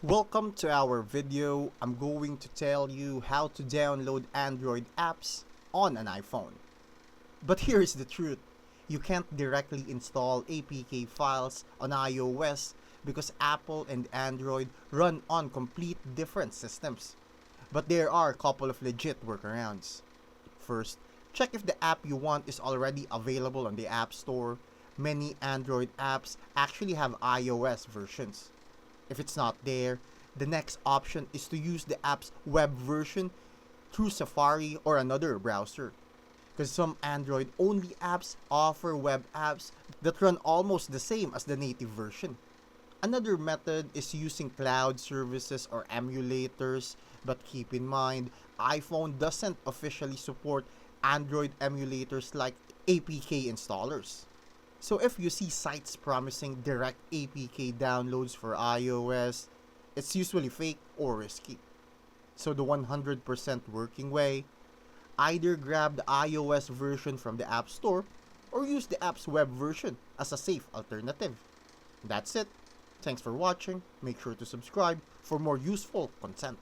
Welcome to our video. I'm going to tell you how to download Android apps on an iPhone. But here's the truth. You can't directly install APK files on iOS because Apple and Android run on complete different systems. But there are a couple of legit workarounds. First, check if the app you want is already available on the App Store. Many Android apps actually have iOS versions. If it's not there, the next option is to use the app's web version through Safari or another browser. Because some Android only apps offer web apps that run almost the same as the native version. Another method is using cloud services or emulators, but keep in mind, iPhone doesn't officially support Android emulators like APK installers. So if you see sites promising direct APK downloads for iOS, it's usually fake or risky. So the 100% working way, either grab the iOS version from the App Store or use the app's web version as a safe alternative. That's it. Thanks for watching. Make sure to subscribe for more useful content.